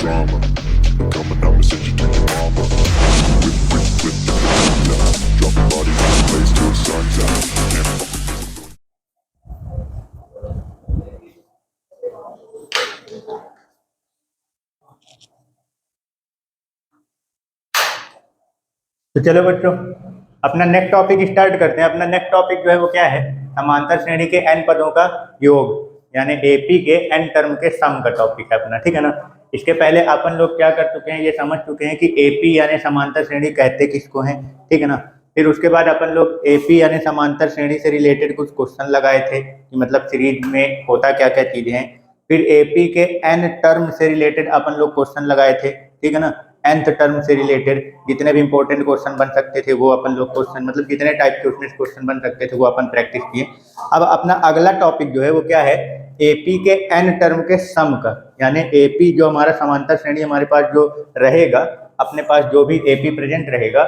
drama. Coming out and send you to your mama. Whip the banana. Drop your body in the place till the sun's out. Can't fuck with this. तो चलो बच्चों, अपना next topic start करते हैं। अपना next topic जो है वो क्या है, समांतर श्रेणी के n पदों का योग, यानी एपी के n टर्म के सम का टॉपिक है अपना, ठीक है ना। इसके पहले अपन लोग क्या कर चुके हैं, ये समझ चुके हैं कि एपी यानी समांतर श्रेणी कहते किसको हैं, ठीक है ना। फिर उसके बाद अपन लोग एपी यानी समांतर श्रेणी से रिलेटेड कुछ क्वेश्चन लगाए थे कि मतलब सीरीज में होता क्या क्या चीजें हैं। फिर एपी के n टर्म से रिलेटेड अपन लोग क्वेश्चन लगाए थे, ठीक है ना। nth टर्म से रिलेटेड जितने भी इंपॉर्टेंट क्वेश्चन बन सकते थे वो अपन लोग क्वेश्चन, मतलब जितने टाइप के उसमें क्वेश्चन बन सकते थे वो अपन प्रैक्टिस किए। अब अपना अगला टॉपिक जो है वो क्या है, एपी के n टर्म के सम का, यानी एपी जो हमारा समांतर श्रेणी हमारे पास जो रहेगा, अपने पास जो भी एपी प्रेजेंट रहेगा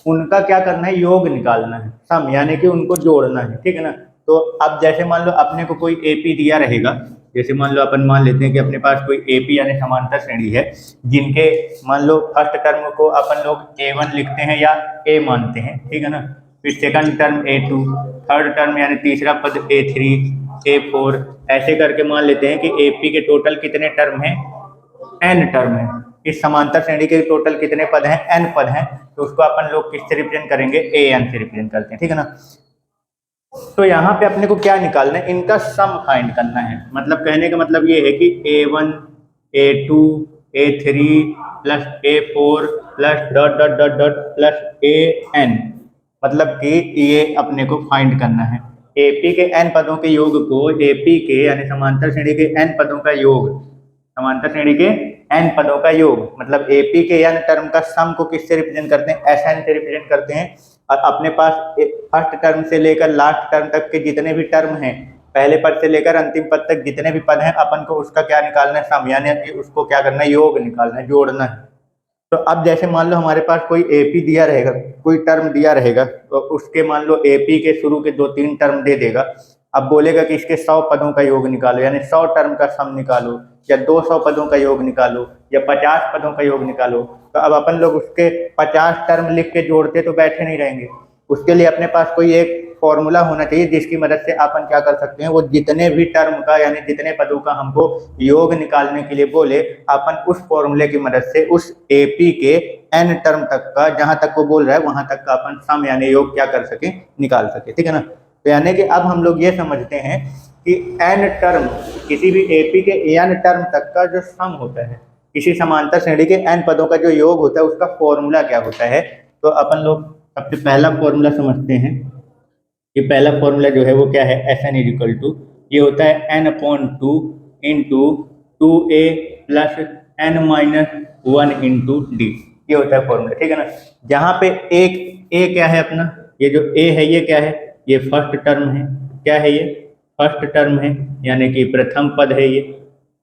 उनका क्या करना है, योग निकालना है, सम यानी कि उनको जोड़ना है, ठीक है ना। तो अब जैसे मान लो अपने को कोई एपी दिया रहेगा, जैसे मान लो अपन मान लेते हैं कि अपने पास कोई एपी यानी समांतर श्रेणी है जिनके मान लो फर्स्ट टर्म को अपन लोग ए1 लिखते हैं या ए मानते हैं, ठीक है ना। फिर second term A2, third term यानी तीसरा पद ए3, ए4, ऐसे करके मान लेते हैं कि एपी के टोटल कितने टर्म हैं, n टर्म है। इस समांतर श्रेणी के टोटल कितने पद हैं, n पद हैं। तो उसको अपन लोग किससे रिप्रेजेंट करेंगे, an से रिप्रेजेंट करते हैं, ठीक है ना। तो यहाँ पे अपने को क्या निकालना है, इनका सम फाइंड करना है। मतलब कहने का मतलब ये है कि a1, a2, a3 plus a4 plus dot dot dot dot plus an, मतलब कि ये अपने को फाइंड करना है। एपी के n पदों के योग को, एपी के यानी समांतर श्रेणी के n पदों का योग, समांतर श्रेणी के n पदों का योग, मतलब एपी के n टर्म का सम को किससे रिप्रेजेंट करते हैं, Sn से रिप्रेजेंट करते हैं। और अपने पास फर्स्ट टर्म से लेकर लास्ट टर्म तक के जितने भी टर्म हैं, पहले पद से लेकर अंतिम पद तक जितने भी पद हैं, अपन को उसका क्या निकालना है, सम, यानी उसको क्या करना है, योग निकालना है, जोड़ना है। तो अब जैसे मान लो हमारे पास कोई एपी दिया रहेगा, कोई टर्म दिया रहेगा, तो उसके मान लो एपी के शुरू के 2-3 टर्म दे देगा। अब बोलेगा कि इसके 100 पदों का योग निकालो, यानी 100 टर्म का सम निकालो, या 200 पदों का योग निकालो, या 50 पदों का योग निकालो। तो अब अपन लोग उसके 50 टर्म लिख के जोड़ते तो बैठे नहीं रहेंगे, उसके लिए अपने पास कोई एक फॉर्मूला होना चाहिए जिसकी मदद से अपन क्या कर सकते हैं, वो जितने भी टर्म का यानी जितने पदों का हमको योग निकालने के लिए बोले, अपन उस फॉर्मूले की मदद से उस एपी के n टर्म तक का, जहां तक वो बोल रहा है वहां तक का अपन सम यानी योग क्या कर सके, निकाल सके, ठीक है ना। तो यानी कि अब हम लोग ये समझते हैं कि n टर्म, किसी भी एपी के n टर्म तक का जो सम होता है, किसी समांतर श्रेणी के n पदों का जो योग होता है, उसका फॉर्मूला क्या होता है। तो अपन लोग सबसे पहला फॉर्मूला समझते हैं। ये पहला फॉर्मूला जो है वो क्या है, Sn इक्वल टू, ये होता है n/2 into 2a plus n minus 1 into D, ये होता है फॉर्मूला, ठीक है ना। जहाँ पे एक a क्या है अपना, ये जो a है ये क्या है, ये फर्स्ट टर्म है, क्या है ये, फर्स्ट टर्म है, यानी कि प्रथम पद है ये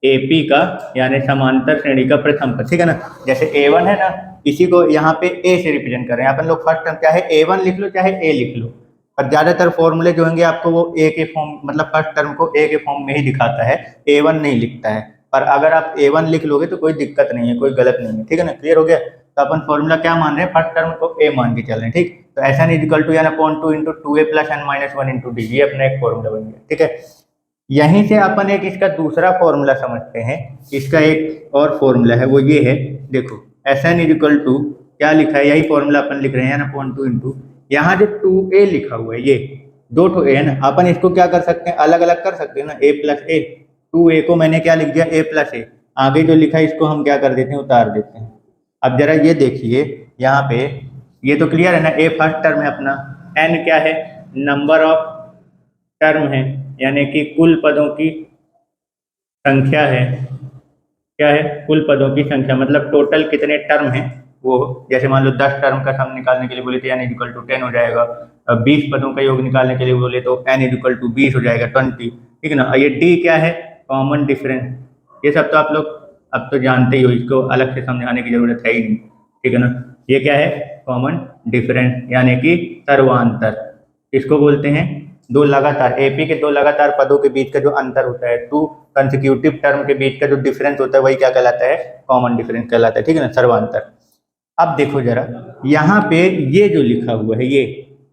एपी का, यानी समांतर श्रेणी का प्रथम पद, ठीक है ना। जैसे a1 है ना, इसी को यहाँ पे a से रिप्रेजेंट कर रहे हैं अपन लोग। फर्स्ट टर्म क्या है, a1 लिख लो चाहे a लिख लो, और ज्यादातर फॉर्मूले जो होंगे आपको वो ए के फॉर्म, मतलब फर्स्ट टर्म को ए के फॉर्म में ही दिखाता है, a1 नहीं लिखता है। पर अगर आप a1 लिख लोगे तो कोई दिक्कत नहीं है, कोई गलत नहीं है, ठीक है ना। क्लियर हो गया। तो अपन फॉर्मूला क्या मान रहे हैं, फर्स्ट टर्म को a मान के चल रहे हैं, ठीक। तो Sn इक्वल टू यानी upon 2 into 2a plus n minus 1 into D, ये अपना एक फॉर्मूला बन गया, ठीक है। यहीं से अपन एक इसका दूसरा फॉर्मूला समझते हैं। इसका एक और फॉर्मूला है, वो ये है, देखो Sn इक्वल टू क्या लिखा है, यही फॉर्मूला अपन लिख रहे हैं ना, अपॉन 2 इंटू, यहाँ जो 2a लिखा हुआ है, ये 2 ठो a है ना, अपन इसको क्या कर सकते हैं, अलग अलग कर सकते हैं ना, a प्लस ए। 2a को मैंने क्या लिख दिया, a प्लस ए, आगे जो लिखा है इसको हम क्या कर देते हैं, उतार देते हैं। अब जरा ये देखिए यहाँ पे, ये तो क्लियर है ना, a फर्स्ट टर्म है अपना, n क्या है, नंबर ऑफ टर्म है, यानी कि कुल पदों की संख्या है, क्या है, कुल पदों की संख्या, मतलब टोटल कितने टर्म हैं वो। जैसे मान लो 10 टर्म का सम निकालने के लिए बोले तो n इक्वल टू 10 हो जाएगा। 20 पदों का योग निकालने के लिए बोले तो n इक्वल टू 20 हो जाएगा, 20, ठीक है ना। ये d क्या है, कॉमन डिफरेंस। ये सब तो आप लोग अब तो जानते ही हो, इसको अलग से समझाने की जरूरत है ही नहीं, ठीक है ना। ये क्या है, कॉमन डिफरेंस, यानी कि सर्वांतर। इसको बोलते हैं दो लगातार, एपी के दो लगातार पदों के बीच का जो अंतर होता है, टू कंसेक्यूटिव टर्म के बीच का जो डिफरेंस होता है वही क्या कहलाता है, कॉमन डिफरेंस कहलाता है, ठीक है ना, सर्वांतर। अब देखो जरा यहाँ पे ये जो लिखा हुआ है ये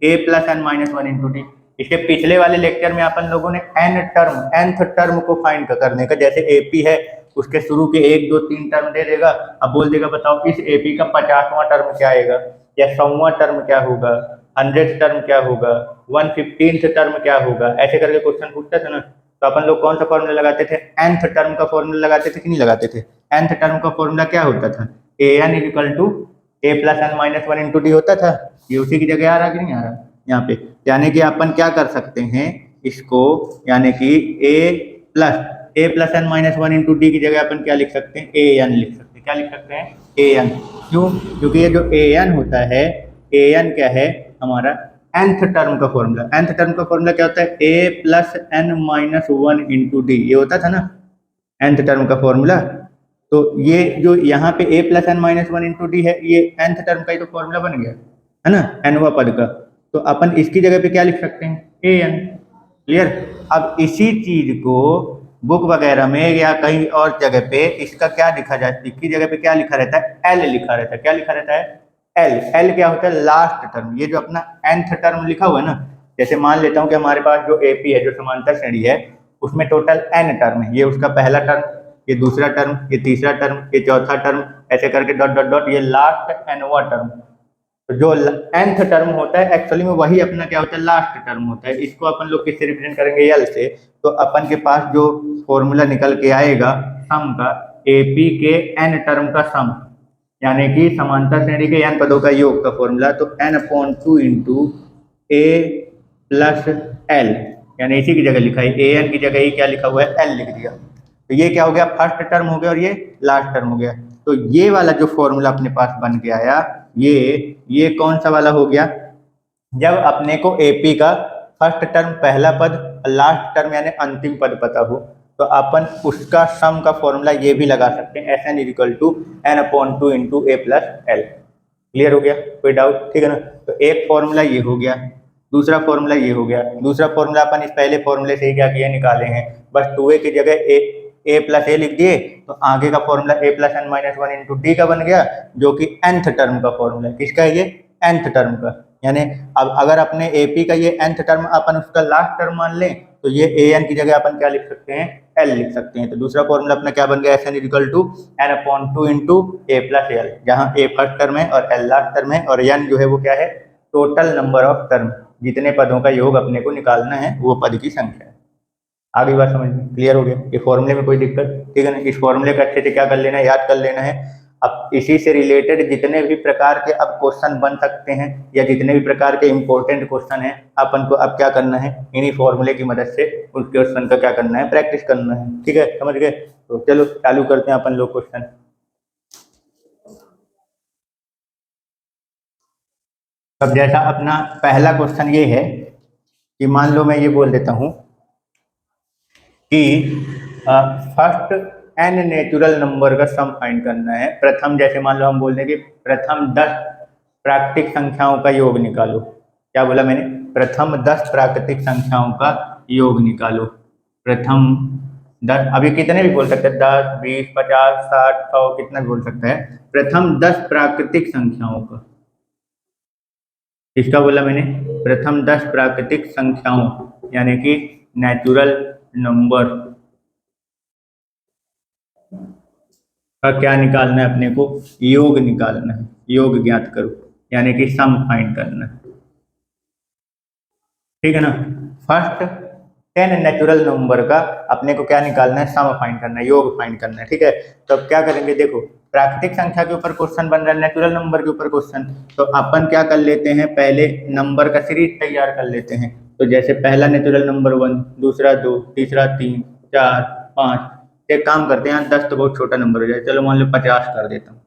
a plus N minus one into D, इसके पिछले वाले लेक्चर में अपन लोगों ने nth टर्म को फाइंड करने का, जैसे एपी है उसके शुरू के 1 2 3 टर्म दे देगा, अब बोल देगा बताओ इस एपी का 50वां टर्म क्या आएगा, या 100वां टर्म क्या होगा, 100th टर्म क्या होगा, 115th टर्म क्या होगा, ऐसे करके क्वेश्चन पूछता था ना। तो अपन लोग कौन सा फॉर्मूला लगाते थे, nth टर्म का फॉर्मूला लगाते थे कि नहीं लगाते थे। nth टर्म का फॉर्मूला क्या होता था, an equal to a plus N minus one into D होता था। ये उसी की जगह आ रहा कि नहीं आ रहा यहाँ पे, यानी कि अपन क्या कर सकते हैं इसको, यानी कि a plus N minus one into D की जगह अपन क्या लिख सकते हैं, ए एन लिख सकते हैं। क्या लिख सकते हैं, ए एन। क्यों, क्योंकि ये जो ए एन होता है, ए एन क्या है हमारा nth टर्म का फॉर्मूला। nth टर्म का फॉर्मूला क्या होता है, a plus N minus one into D, ये होता था ना nth टर्म का फॉर्मूला। तो ये जो यहाँ पे a plus N minus one into D है, ये nth टर्म का ही तो फॉर्मूला बन गया है ना, nवां पद का। तो अपन इसकी जगह पे क्या लिख सकते हैं, ए एन। क्लियर। अब इसी चीज को बुक वगैरह में या कहीं और जगह पे इसका क्या लिखा जाता है, इसकी जगह पे क्या लिखा रहता है, एल लिखा रहता है। क्या लिखा रहता है, एल। एल क्या होता है, लास्ट टर्म। ये जो अपना nth टर्म लिखा हुआ है ना, जैसे मान लेता हूँ कि हमारे पास जो एपी है, जो समांतर श्रेणी है, उसमें टोटल n टर्म है। ये उसका पहला टर्म, ये दूसरा टर्म, ये तीसरा टर्म, ये चौथा टर्म, ऐसे करके डॉट डॉट डॉट, ये लास्ट nवां टर्म। तो जो nth टर्म होता है एक्चुअली में वही अपना क्या होता है, लास्ट टर्म होता है। इसको अपन लोग किससे रिप्रेजेंट करेंगे, एल से। तो अपन के पास जो फॉर्मूला निकल के आएगा सम का, एपी के n टर्म का सम, यानी कि समांतर श्रेणी के n पदों का योग का फॉर्मूला, तो n/2 into A plus L, यानी इसी की जगह लिखा है, ए एन की जगह ही क्या लिखा हुआ है, एल लिख दिया। तो ये क्या हो गया, फर्स्ट टर्म हो गया और ये लास्ट टर्म हो गया। तो ये वाला जो फॉर्मूला अपने पास बन के आया, ये कौन सा वाला हो गया, जब अपने को एपी का फर्स्ट टर्म पहला पद, लास्ट टर्म यानी अंतिम पद पता हो, तो अपन उसका सम का फॉर्मूला ये भी लगा सकते हैं, S N equal to n/2 into A plus L. Clear हो गया, कोई डाउट, ठीक है ना। तो एक फॉर्मूला ये हो गया, दूसरा फॉर्मूला ये हो गया। दूसरा फॉर्मूला अपन इस पहले फॉर्मूले से ही क्या किया, निकाले हैं, बस 2a की जगह ए प्लस ए लिख दिए, तो आगे का formula a plus N minus one into D का बन गया, जो कि nth टर्म का फॉर्मूला है। किसका है ये, nth टर्म का। यानी अब अगर अपने एपी का ये nth टर्म अपन उसका लास्ट टर्म मान लें, तो ये ए एन की जगह अपन क्या लिख सकते हैं, एल लिख सकते हैं। तो दूसरा फॉर्मूला अपना क्या बन गया, S N equal to n/2 into A plus L, जहाँ ए फर्स्ट टर्म है और एल लास्ट टर्म है, और एन जो है वो क्या है, टोटल नंबर ऑफ टर्म, जितने पदों का योग अपने को निकालना है वो पद की संख्या है। आगे बात समझ में क्लियर हो गया, ये फॉर्मूले में कोई दिक्कत, ठीक है ना। इस फॉर्मूले का अच्छे से क्या कर लेना है, याद कर लेना है। अब इसी से रिलेटेड जितने भी प्रकार के अब क्वेश्चन बन सकते हैं, या जितने भी प्रकार के इंपॉर्टेंट क्वेश्चन हैं, अपन को अब क्या करना है, इन्हीं फॉर्मूले की मदद से उस क्वेश्चन का क्या करना है, प्रैक्टिस करना है, ठीक है, समझ गए। तो चलो चालू करते हैं अपन लोग क्वेश्चन। अब जैसा अपना पहला क्वेश्चन ये है कि मान लो मैं ये बोल देता हूँ कि फर्स्ट n नेचुरल नंबर का सम फाइंड करना है। प्रथम, जैसे मान लो हम बोल दें कि प्रथम 10 प्राकृतिक संख्याओं का योग निकालो। क्या बोला मैंने, प्रथम 10 प्राकृतिक संख्याओं का योग निकालो। प्रथम 10, अभी कितने भी बोल सकते हैं, 10 20 50 60 100, कितना भी बोल सकता है। प्रथम 10 प्राकृतिक संख्याओं का, इसका बोला मैंने, प्रथम 10 प्राकृतिक संख्याओं, यानी कि नेचुरल नंबर का क्या निकालना है अपने को, योग निकालना है, योग ज्ञात करो, यानी कि सम फाइंड करना है, ठीक है ना। फर्स्ट 10 नेचुरल नंबर का अपने को क्या निकालना है, सम फाइंड करना है, योग फाइंड करना है, ठीक है। तो अब क्या करेंगे, देखो प्राकृतिक संख्या के ऊपर क्वेश्चन बन रहा है, नेचुरल नंबर के ऊपर क्वेश्चन, तो अपन क्या कर लेते हैं, पहले नंबर का सीरीज तैयार कर लेते हैं। तो जैसे पहला नेचुरल नंबर 1, दूसरा 2, तीसरा 3, 4, 5, एक काम करते हैं, 10 तो बहुत छोटा नंबर हो जाए, चलो मान लो 50 कर देता हूँ।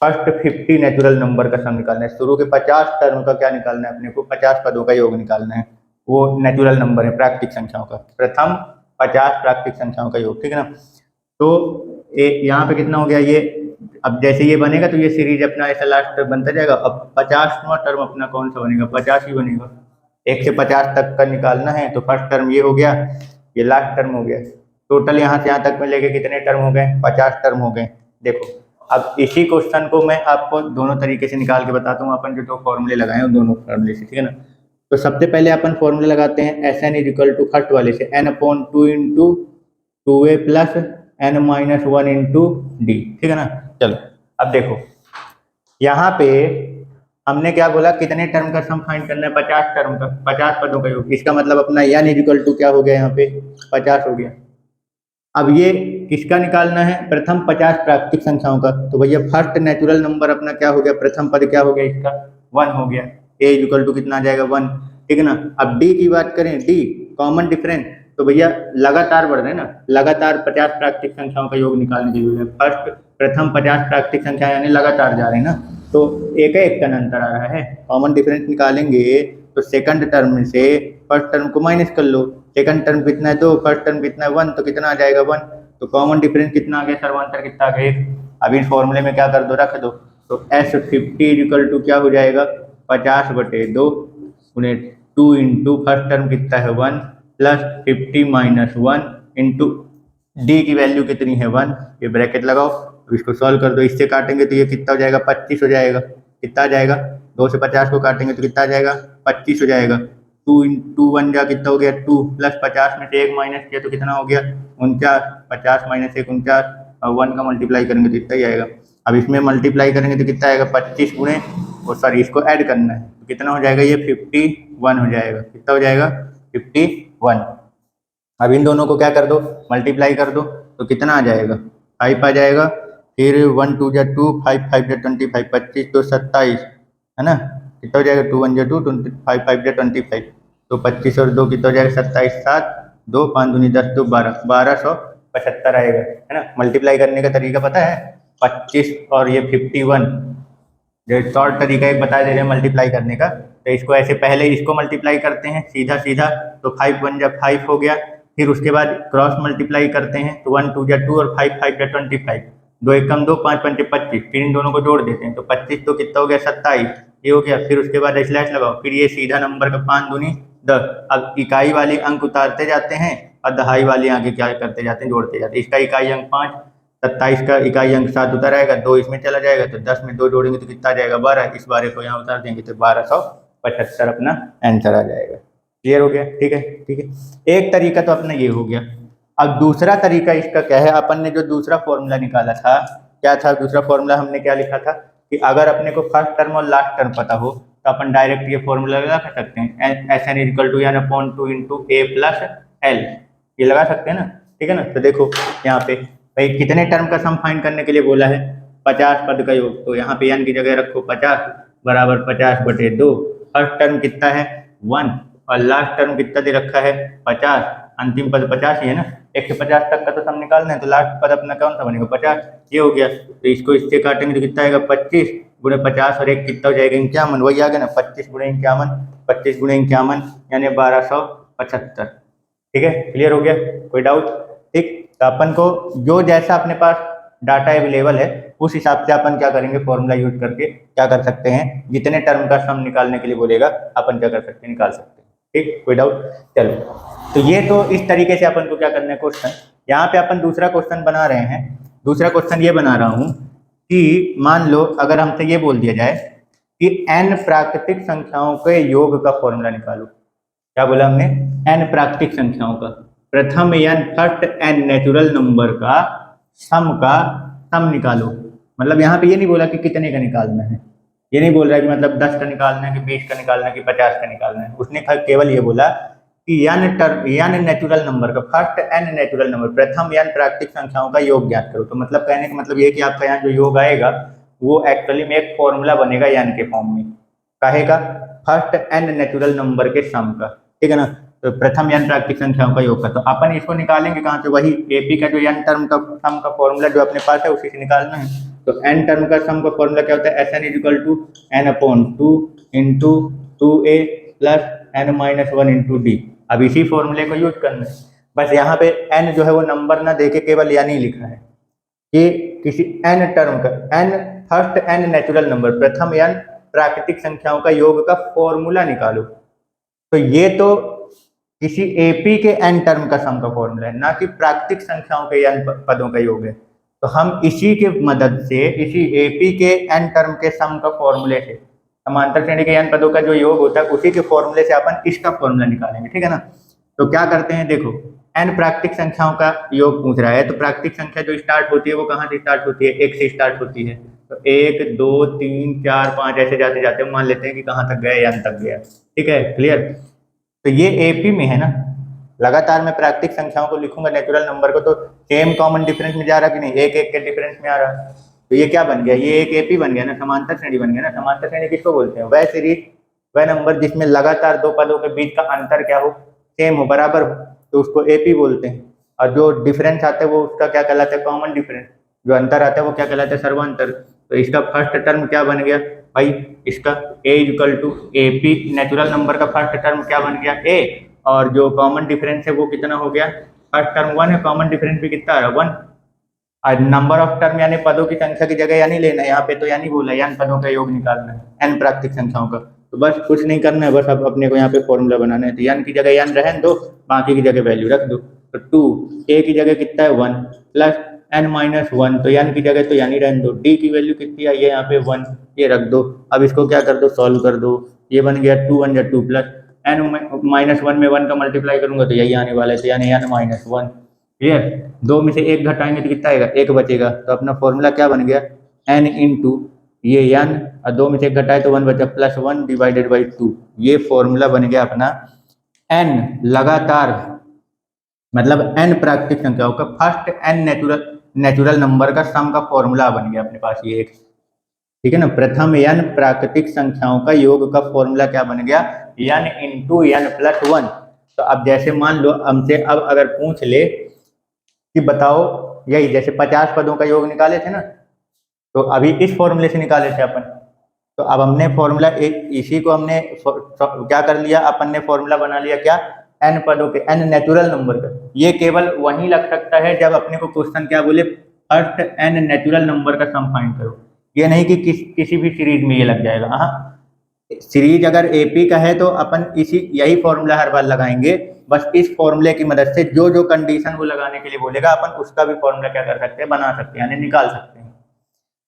फर्स्ट 50 नेचुरल नंबर का सम निकालना है, शुरू के 50 टर्म का क्या निकालना है अपने को, 50 पदों का योग निकालना है, वो नेचुरल नंबर है प्राकृतिक संख्याओं का, प्रथम 50 प्राकृतिक संख्याओं का योग, ठीक है ना। तो यहाँ पे कितना हो गया ये, अब जैसे ये बनेगा तो ये सीरीज अपना ऐसा लास्ट बनता जाएगा। अब 50वां टर्म अपना कौन सा बनेगा, 50 ही बनेगा। 1 से 50 तक का निकालना है, तो फर्स्ट टर्म ये हो गया, ये लास्ट टर्म हो गया, टोटल यहाँ से यहाँ तक में लेके कितने टर्म हो गए, 50 टर्म हो गए। देखो अब इसी क्वेश्चन को मैं आपको दोनों तरीके से निकाल के बताता हूँ। अपन जो दो फॉर्मूले लगाए हैं दोनों फॉर्मूले से, ठीक है ना। तो सबसे पहले अपन फॉर्मूले लगाते हैं S N is equal to first वाले से n/2 into 2a plus n-1 into D, ठीक है ना। चलो अब देखो यहाँ पे हमने क्या बोला, कितने टर्म का सम फाइंड करना है, 50 टर्म का, 50 पदों का योग। इसका मतलब अपना n इज इक्वल टू क्या हो गया, यहाँ पे 50 हो गया। अब ये किसका निकालना है, प्रथम 50 प्राकृतिक संख्याओं का। तो भैया फर्स्ट नेचुरल नंबर अपना क्या हो गया, प्रथम पद क्या हो गया इसका, 1 हो गया। a इज इक्वल टू कितना आ जाएगा, 1, ठीक है ना। अब d की बात करें, d कॉमन डिफरेंस, तो भैया लगातार बढ़ रहे हैं ना, लगातार 50 प्राकृतिक संख्याओं का योग निकालने की जरूरत है। फर्स्ट प्रथम 50 प्राकृतिक संख्या यानी लगातार जा रहे हैं ना, तो एक का अंतर आ रहा है। कॉमन डिफरेंस निकालेंगे तो सेकंड टर्म से फर्स्ट टर्म को माइनस कर लो। सेकंड टर्म कितना है 2, फर्स्ट टर्म कितना है 1, तो कितना आ जाएगा 1। तो कॉमन डिफरेंस कितना आ गया, सर्वांतर कितना आ गया 1। अब इस फॉर्मूले में क्या कर दो, रख दो। तो S50 इक्वल टू क्या हो जाएगा, 50/2 गुणे 2 इंटू फर्स्ट टर्म कितना है 1 प्लस 50 माइनस 1 इंटू डी की वैल्यू कितनी है 1, ये ब्रैकेट लगाओ। अब इसको सॉल्व कर दो, इससे काटेंगे तो ये कितना हो जाएगा, 25 हो जाएगा। कितना आ जाएगा, 2 से 50 को काटेंगे तो कितना आ जाएगा, 25 हो जाएगा। 2 इंटू 1 जा कितना हो गया 2, प्लस 50 में से 1 माइनस किया तो कितना हो गया 49, 50 माइनस 1 49, और 1 का मल्टीप्लाई करेंगे तो इतना ही आएगा। अब इसमें मल्टीप्लाई करेंगे तो कितना आएगा 25 गुणे, और सॉरी इसको ऐड करना है तो कितना हो जाएगा, ये 51 हो जाएगा। कितना हो जाएगा 51। अब इन दोनों को क्या कर दो, मल्टीप्लाई कर दो तो कितना आ जाएगा 5 आ जाएगा। फिर 1 2 जा 2, 5 5 जा 25, 25 तो 27 है ना। कितना हो जाएगा 2 1 जा 2, 5 5 जा 25, तो 25 और 2 कितना हो जाएगा 27, 7 2 5 दूनी 10 2 12, 1275 आएगा, है ना। मल्टीप्लाई करने का तरीका पता है, 25 और ये 51, जो शॉर्ट तरीका एक बता दे रहे हैं मल्टीप्लाई करने का। तो इसको ऐसे पहले इसको मल्टीप्लाई करते हैं सीधा सीधा, तो 5 1 जा 5 हो गया। फिर उसके बाद क्रॉस मल्टीप्लाई करते हैं तो 1 2 जा 2 और 5 5 जा 25, 2 1 कम 2 5 5 25। फिर इन दोनों को जोड़ देते हैं तो 25 तो कितना हो गया 27, ये हो गया। फिर उसके बाद स्लैश लगाओ, फिर ये सीधा नंबर का 5 दूनी 10। अब इकाई वाले अंक उतारते जाते हैं और दहाई वाले आगे क्या करते जाते हैं, जोड़ते जाते हैं। इसका इकाई अंक 5, 27 का इकाई अंक 7 उतर आएगा, 2 इसमें चला जाएगा तो 10 में 2 जोड़ेंगे तो कितना आ जाएगा 12। इस 12 को यहाँ उतार देंगे तो 1275 अपना आंसर आ जाएगा। क्लियर हो गया, ठीक है ठीक है। एक तरीका तो अपना ये हो गया। अब दूसरा तरीका इसका क्या है, अपन ने जो दूसरा फॉर्मूला निकाला था, क्या था दूसरा फॉर्मूला, हमने क्या लिखा था कि अगर अपने को फर्स्ट टर्म और लास्ट टर्म पता हो तो अपन डायरेक्ट ये फॉर्मूला लगा सकते हैं, S N equal to n/2 into A plus L, ये लगा सकते हैं ना, ठीक है ना। तो देखो यहाँ पे भाई कितने टर्म का सम फाइंड करने के लिए बोला है, 50 पद का योग। तो यहाँ पे n की जगह रखो 50 बराबर 50/2। फर्स्ट टर्म कितना है 1 और लास्ट टर्म कितना दे रखा है 50, अंतिम पद 50 ही है ना। 1 से 50 तक का तो सम निकालना है, तो लास्ट पद अपना कौन सा बनेगा 50, ये हो गया। तो इसको इससे काटेंगे तो कितना आएगा 25 गुणे 50 और 1 कितना हो जाएगा 51, वही आ गया ना 25 गुणे 51, 25 गुणे 51 यानी 1275। ठीक है, क्लियर हो गया, कोई डाउट? ठीक, तो अपन को जो जैसा अपने पास डाटा अवेलेबल है उस हिसाब से अपन क्या करेंगे, फॉर्मूला यूज करके क्या कर सकते हैं, जितने टर्म का सम निकालने के लिए बोलेगा अपन क्या कर सकते हैं, निकाल सकते हैं। ठीक, कोई डाउट? चलो, तो ये तो इस तरीके से अपन को क्या करना है क्वेश्चन। यहाँ पे अपन दूसरा क्वेश्चन बना रहे हैं। दूसरा क्वेश्चन ये बना रहा हूँ कि मान लो अगर हमसे ये बोल दिया जाए कि n प्राकृतिक संख्याओं के योग का फॉर्मूला निकालो। क्या बोला हमने, n प्राकृतिक संख्याओं का प्रथम n first n natural number का सम निकालो। मतलब यहाँ पे ये नहीं बोला कि कितने का निकालना है, ये नहीं बोल रहा है कि मतलब 10 का निकालना है कि 20 का निकालना है कि 50 का निकालना है। उसने केवल ये बोला कि n नेचुरल नंबर का फर्स्ट n नेचुरल नंबर प्रथम n प्राकृतिक संख्याओं का योग ज्ञात करो। तो मतलब कहने का मतलब ये कि आपका यहाँ जो योग आएगा वो एक्चुअली में एक फॉर्मूला बनेगा n के फॉर्म में, कहेगा फर्स्ट n नेचुरल नंबर के सम का, ठीक है ना। तो प्रथम n प्राकृतिक संख्याओं का योग का, तो अपन इसको निकालेंगे कहाँ से, वही एपी का जो n टर्म का सम का फॉर्मूला जो अपने पास है उसी से निकालना है। तो n टर्म का सम का फॉर्मूला क्या होता है, S N is equal to n/2 into 2a plus n-1 into D. अब इसी फॉर्मूले को यूज करना है। बस यहाँ पे n जो है वो नंबर ना देके केवल या नहीं लिखा है कि किसी n टर्म का फर्स्ट n नेचुरल नंबर प्रथम n प्राकृतिक संख्याओं का योग का फॉर्मूला निकालो। तो ये तो किसी एपी के एन टर्म का सम का फॉर्मूला है, ना कि प्राकृतिक संख्याओं के एन पदों का योग है। तो हम इसी के मदद से इसी एपी के एन टर्म के सम का फॉर्मूले से, समांतर श्रेणी के एन पदों का जो योग होता है उसी के फॉर्मूले से अपन इसका फॉर्मूला निकालेंगे, ठीक है ना। तो क्या करते हैं, देखो एन प्राकृतिक संख्याओं का योग पूछ रहा है, तो प्राकृतिक संख्या जो स्टार्ट होती है वो कहाँ से स्टार्ट होती है, एक से स्टार्ट होती है। तो 1 2 3 4 5 ऐसे जाते जाते मान लेते हैं कि कहाँ तक गए, एन तक गया, ठीक है, क्लियर। तो ये एपी में है ना, लगातार मैं प्राकृतिक संख्याओं को लिखूंगा नेचुरल नंबर को, तो सेम कॉमन डिफरेंस में जा रहा कि नहीं, एक एक के डिफरेंस में आ रहा। तो ये क्या बन गया, ये एक एपी बन गया ना, समांतर श्रेणी बन गया ना। समांतर श्रेणी किसको बोलते हैं, वह सीरीज वह नंबर जिसमें लगातार दो पदों के बीच का अंतर क्या हो, सेम हो, बराबर हो, तो उसको एपी बोलते हैं। और जो डिफरेंस आता है वो उसका क्या कहलाता है, कॉमन डिफरेंस। जो अंतर आता है वो क्या कहलाता है, सर्वांतर। तो इसका फर्स्ट टर्म क्या बन गया भाई, इसका a equal to A P, natural number का फर्स्ट टर्म क्या बन गया a, और जो कॉमन डिफरेंस है वो कितना हो गया, फर्स्ट टर्म 1 है, कॉमन डिफरेंस भी कितना आ रहा है 1। और नंबर ऑफ टर्म यानी पदों की संख्या की जगह यानी लेना है, यहाँ पे तो यानी बोला n पदों का योग निकालना है, n प्राकृतिक संख्याओं का। तो बस कुछ नहीं करना है, बस अब अपने को यहाँ पे फॉर्मूला बनाना है। तो n की जगह n रहने दो, बाकी की जगह वैल्यू रख दो। तो 2 a की जगह कितना है 1 प्लस n माइनस 1, तो n की जगह तो यानी रहने दो। d की वैल्यू कितनी आई है यहाँ पे 1, ये रख दो। अब इसको क्या कर दो, सॉल्व कर दो। ये बन गया 2 1 2 प्लस n माइनस 1 में 1 का मल्टीप्लाई करूंगा तो यही आने वाला है, तो यानी n माइनस 1, क्लियर। दो में से एक घटाएंगे तो कितना आएगा, एक बचेगा। तो अपना फॉर्मूला क्या बन गया, n इंटू ये n, और दो में से एक घटाए तो 1 बचा, प्लस 1 डिवाइडेड बाई 2। ये फॉर्मूला बन गया अपना n लगातार, मतलब n प्राकृतिक संख्याओं का फर्स्ट n नेचुरल नंबर का सम का फॉर्मूला बन गया अपने पास ये एक, ठीक है ना। प्रथम n प्राकृतिक संख्याओं का योग का फॉर्मूला क्या बन गया, n इंटू n प्लस 1। तो अब जैसे मान लो हमसे अब अगर पूछ ले कि बताओ, यही जैसे 50 पदों का योग निकाले थे ना, तो अभी इस फॉर्मूले से निकाले थे अपन। तो अब हमने फॉर्मूला इसी को हमने क्या कर लिया, अपन ने फॉर्मूला बना लिया क्या, n पदों के, n नेचुरल नंबर का। ये केवल वहीं लग सकता है जब अपने को क्वेश्चन क्या बोले, फर्स्ट n नेचुरल नंबर का सम फाइंड करो। ये नहीं कि किसी भी सीरीज में ये लग जाएगा। हाँ, सीरीज अगर एपी का है तो अपन यही फॉर्मूला हर बार लगाएंगे। बस इस फॉर्मूले की मदद से जो जो कंडीशन वो लगाने के लिए बोलेगा अपन उसका भी फॉर्मूला क्या कर सकते हैं, बना सकते हैं, यानी निकाल सकते हैं।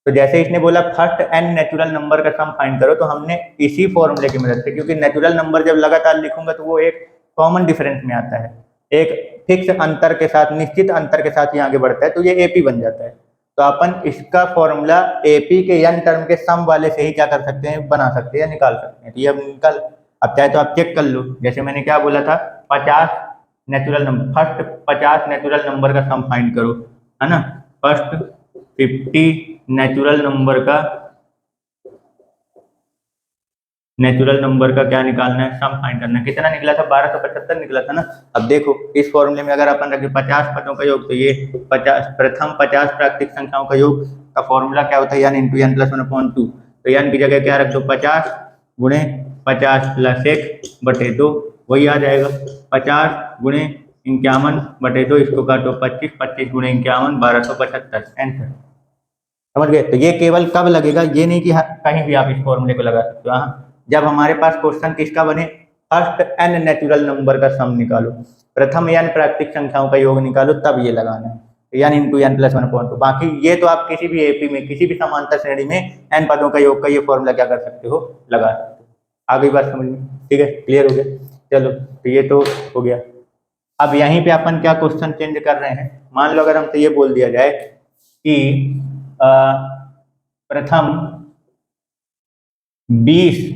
तो जैसे इसने बोला फर्स्ट n नेचुरल नंबर का सम फाइंड करो, तो हमने इसी फॉर्मूले की मदद से, क्योंकि नेचुरल नंबर जब लगातार लिखूंगा तो वो एक कॉमन डिफरेंस में आता है, एक फिक्स अंतर के साथ, निश्चित अंतर के साथ ये आगे बढ़ता है, तो ये एपी बन जाता है। तो अपन इसका फॉर्मूला एपी के n टर्म के सम वाले से ही क्या कर सकते हैं, बना सकते हैं, निकाल सकते हैं। तो ये अब निकल, अब चाहे तो आप चेक कर लो, जैसे मैंने क्या बोला था, 50 natural number, first 50 natural number का सम फाइंड करो, है ना। फर्स्ट 50 नेचुरल नंबर का क्या निकालना है, सम फाइंड करना है। कितना निकला था, 1275 निकला था ना। अब देखो इस फॉर्मूले में अगर अपन रखें 50 पदों का योग, तो ये 50 प्रथम 50 प्राकृतिक संख्याओं का योग का फॉर्मूला क्या होता है, n इंटू n प्लस 1/2। तो n की जगह क्या रख दो, 50 गुणे 50 प्लस 1 बटे 2, वही आ जाएगा। 50 गुणे 51 बटे 2, इसको काटो 25, 25 गुणे 51 1275, आंसर। समझ गए। तो ये केवल कब लगेगा, ये नहीं कि कहीं भी आप इस फॉर्मूले को लगा सकते हो। हाँ, जब हमारे पास क्वेश्चन किसका बने, फर्स्ट n नेचुरल नंबर का सम निकालो, प्रथम n प्राकृतिक संख्याओं का योग निकालो, तब ये लगाना है, n इंटू n प्लस 1/2। बाकी ये तो आप किसी भी एपी में, किसी भी समांतर श्रेणी में n पदों का योग का ये फॉर्मूला क्या कर सकते हो, लगा सकते हो। आ गई बात समझ में, ठीक है, क्लियर हो गया। चलो, तो ये तो हो गया। अब यहीं पे अपन क्या क्वेश्चन चेंज कर रहे हैं, मान लो अगर हमसे ये बोल दिया जाए कि प्रथम 20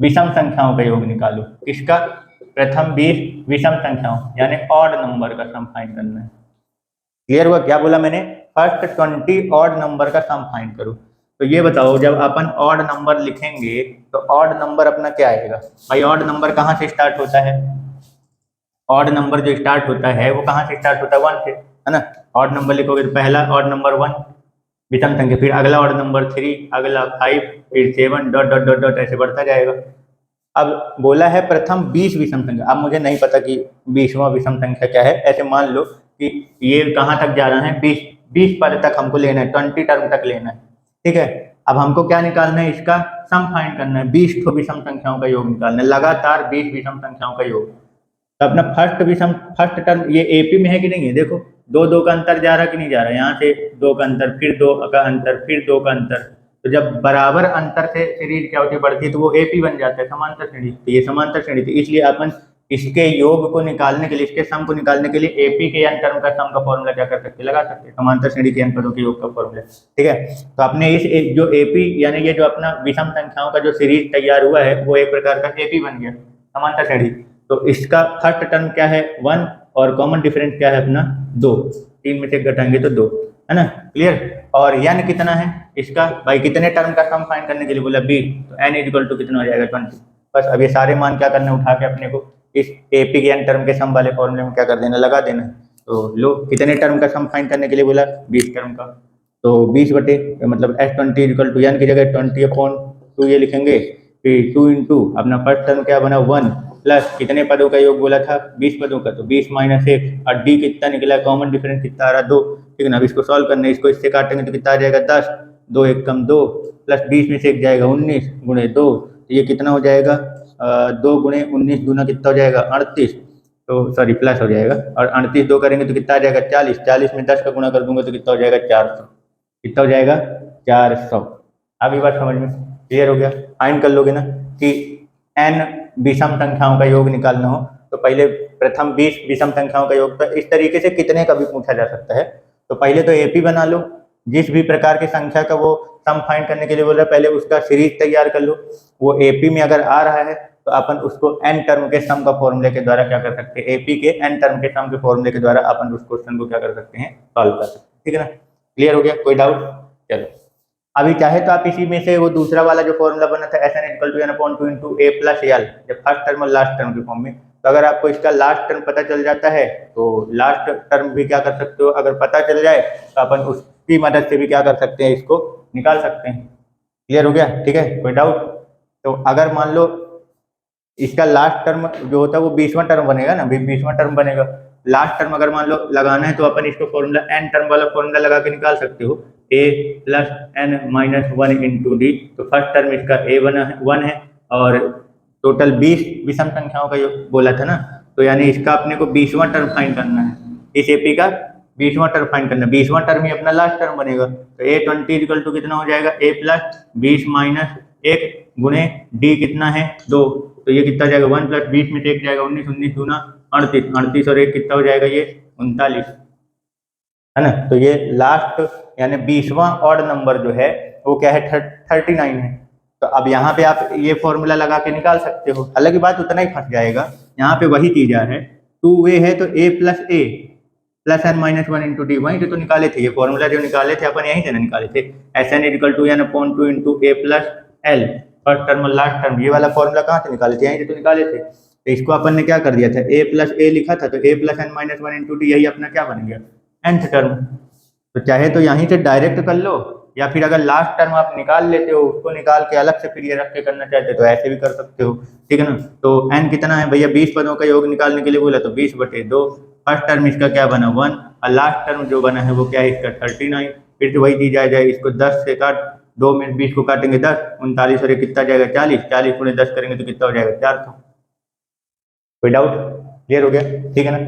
विषम संख्याओं का योग निकालो। किसका, प्रथम 20 विषम संख्याओं, यानी ऑड नंबर का सम फाइंड करना है। क्लियर हुआ, क्या बोला मैंने, फर्स्ट 20 ऑड नंबर का सम फाइंड करो। तो ये बताओ, जब अपन ऑड नंबर लिखेंगे तो ऑड नंबर अपना क्या आएगा भाई, ऑड नंबर कहाँ से स्टार्ट होता है, ऑड नंबर जो स्टार्ट होता है वो कहाँ से स्टार्ट होता है, 1 से, है ना। ऑड नंबर लिखोगे तो पहला ऑड नंबर 1 विषम संख्या, फिर अगला ऑड नंबर 3, अगला 5, फिर 7 डॉट डॉट डॉट डॉट ऐसे बढ़ता जाएगा। अब बोला है प्रथम 20 विषम संख्या, अब मुझे नहीं पता कि 20वां विषम संख्या क्या है, ऐसे मान लो कि ये कहाँ तक जा रहा है, 20 पद तक हमको लेना है, 20 टर्म तक लेना है, ठीक है। अब हमको क्या निकालना है, इसका सम फाइंड करना है, 20 विषम संख्याओं का योग निकालना है, लगातार 20 विषम संख्याओं का योग। तो अपना फर्स्ट टर्म ये एपी में है कि नहीं है, देखो दो दो का अंतर जा रहा कि नहीं जा रहा, यहाँ से दो का अंतर, फिर दो का अंतर, फिर दो का अंतर। तो जब बराबर अंतर से सीरीज क्या होती है, बढ़ती है, तो वो एपी बन जाता है, समांतर श्रेणी। तो ये समांतर श्रेणी थी, इसलिए अपन इसके योग को निकालने के लिए, इसके सम को निकालने के लिए एपी के n टर्म का सम का फॉर्मूला क्या कर सकते हैं, लगा सकते हैं, समांतर श्रेणी के n पदों के योग का फॉर्मूला। ठीक है, तो आपने इस जो एपी यानी ये जो अपना विषम संख्याओं का जो सीरीज तैयार हुआ है वो एक प्रकार का एपी बन गया, समांतर श्रेणी। तो इसका फर्स्ट टर्म क्या है 1 और कॉमन डिफरेंस क्या है अपना 2, 3 में से घटाएंगे तो 2, है ना, क्लियर। और n कितना है इसका, भाई कितने टर्म का सम फाइंड करने के लिए बोला 20, तो n इक्वल टू कितना हो जाएगा 20। बस अब ये सारे मान क्या करना, उठा के अपने को इस एपी के n टर्म के सम वाले फॉर्मूले में क्या कर देना, लगा देना। तो लो कितने टर्म का सम फाइंड करने के लिए बोला 20 टर्म का, तो 20 बटे मतलब S20 इक्वल टू n की जगह 20/2 ये लिखेंगे, फिर 2 इंटू अपना फर्स्ट टर्म क्या बना 1 प्लस कितने पदों का योग बोला था 20 पदों का, तो 20 माइनस 1 और डी कितना निकला, कॉमन डिफरेंस कितना आ रहा 2। ठीक है ना, अब इसको सॉल्व करना है, इसको इससे काटेंगे तो कितना आ जाएगा 10, 2 1 कम 2 प्लस 20 में से 1 जाएगा 19 गुणे 2, तो ये कितना हो जाएगा 2 गुणे 19 दूना कितना हो जाएगा 38, तो सॉरी प्लस हो जाएगा, और 38 2 करेंगे तो कितना आ जाएगा 40, 40 में 10 का गुणा कर दूंगा तो कितना हो जाएगा 400, कितना हो जाएगा 400। अब ये बात समझ में क्लियर हो गया। फाइंड कर लोगे ना कि n विषम संख्याओं का योग निकालना हो तो पहले प्रथम 20 विषम संख्याओं का योग, तो इस तरीके से कितने का भी पूछा जा सकता है। तो पहले तो एपी बना लो, जिस भी प्रकार की संख्या का वो सम फाइंड करने के लिए बोल रहा है पहले उसका सीरीज तैयार कर लो, वो एपी में अगर आ रहा है तो अपन उसको n टर्म के सम का फॉर्मूले के द्वारा क्या कर सकते हैं, एपी के n टर्म के सम के फॉर्मूले के द्वारा अपन उस क्वेश्चन को क्या कर सकते हैं, सॉल्व कर सकते हैं। ठीक है ना, क्लियर हो गया, कोई डाउट। चलो अभी चाहे तो आप इसी में से वो दूसरा वाला जो फॉर्मूला बना था S N equal to N upon 2 into A plus L, जब फर्स्ट टर्म और लास्ट टर्म के फॉर्म में, तो अगर आपको इसका लास्ट टर्म पता चल जाता है तो लास्ट टर्म भी क्या कर सकते हो, अगर पता चल जाए तो अपन उसकी मदद से भी क्या कर सकते हैं, इसको निकाल सकते हैं। क्लियर हो गया, ठीक है, कोई डाउट। तो अगर मान लो इसका लास्ट टर्म जो होता है वो 20वां टर्म बनेगा ना, 20वां टर्म बनेगा, लास्ट टर्म अगर मान लो लगाना है तो अपन इसको फॉर्मूला n टर्म वाला फॉर्मूला लगा के निकाल सकते हो, a plus n minus 1 into D. तो फर्स्ट टर्म इसका a बना है 1 है, और टोटल 20 विषम संख्याओं का बोला था ना, तो यानी इसका अपने को 20वां टर्म फाइंड करना है, इस एपी का 20वां टर्म फाइंड करना है, 20वां टर्म ही अपना लास्ट टर्म बनेगा। तो a20 इक्वल टू कितना हो जाएगा, a प्लस 20 माइनस 1 गुणे डी कितना है 2, तो ये कितना जाएगा 1 प्लस 20 में से 1 जाएगा 19, 19 दूना 38, 38 और 1 कितना हो जाएगा ये 39, है ना। तो ये लास्ट यानी 20वां ऑड नंबर जो है वो क्या है 39 है। तो अब यहाँ पे आप ये फॉर्मूला लगा के निकाल सकते हो, हालांकि बात उतना ही फंस जाएगा, यहाँ पे वही चीज है 2a है तो a plus A plus N minus 1 into D, वहीं से तो निकाले थे, ये फॉर्मूला जो निकाले थे अपन यहीं से ना निकाले थे, S N equal to N upon 2 into A plus L, first term और लास्ट टर्म, ये वाला फॉर्मूला कहाँ से निकाले थे, यहीं से तो निकाले थे। तो इसको अपन ने क्या कर दिया था, a प्लस ए लिखा था, तो a plus N minus 1 into D, यही अपना क्या बन गया nth टर्म। तो चाहे तो यहीं से डायरेक्ट कर लो, या फिर अगर लास्ट टर्म आप निकाल लेते हो उसको निकाल के अलग से फिर ये रख के करना चाहते हो तो ऐसे भी कर सकते हो। ठीक है ना, तो n कितना है भैया, 20 पदों का योग निकालने के लिए बोला तो 20 बटे 2, फर्स्ट टर्म इसका क्या बना 1, और लास्ट टर्म जो बना है वो क्या है इसका 39, फिर से वही चीज आ जाए, इसको 10 से काट 2 में 20 को काटेंगे 10, 39 और कितना जाएगा 40, 40 गुणे 10 करेंगे तो कितना हो जाएगा 400। कोई डाउट, क्लियर हो गया, ठीक है ना।